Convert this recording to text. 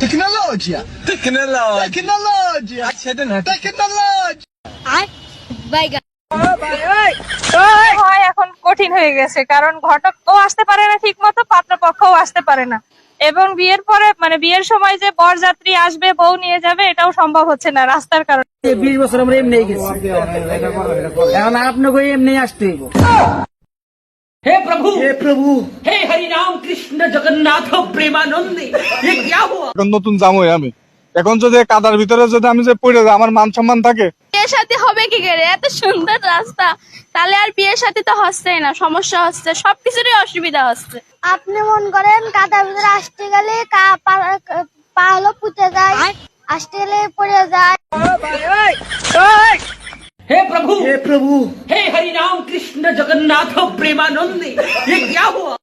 Tecnologia. হয় এখন কঠিন হয়ে গেছে, কারণ ঘটক ও আসতে পারে না ঠিক মতো, পাত্রপক্ষও আসতে পারে না, এবং বিয়ের পরে মানে বিয়ের সময় যে বরযাত্রী আসবে বউ নিয়ে যাবে এটাও সম্ভব হচ্ছে না রাস্তার কারণে। 20 বছর আমরা এমনি গেছি, এখন আপনাকে এমনি আসতে হইব। हे प्रभु হে প্রভু, हे हरि राम कृष्ण जगन्नाथ प्रेमानंदी, ये क्या हुआ? এখন নতুন জামাই আমি, এখন যদি কাদার ভিতরে যদি আমি যে পড়ে যাই আমার মান সম্মান থাকে? বিয়ের সাথে হবে কি করে, এত সুন্দর রাস্তা, তাহলে আর বিয়ের সাথে তো হচ্ছেই না, সমস্যা হচ্ছে, সবকিছুরই অসুবিধা হচ্ছে। আপনি মনে করেন কাদার ভিতরে আসতে গেলে পা হলো পুঁতে যায়, আসতে গেলে পড়ে যায়। हे प्रभु হে প্রভু, हे हरि राम कृष्ण जगन्नाथ प्रेमानंदी, ये क्या हुआ?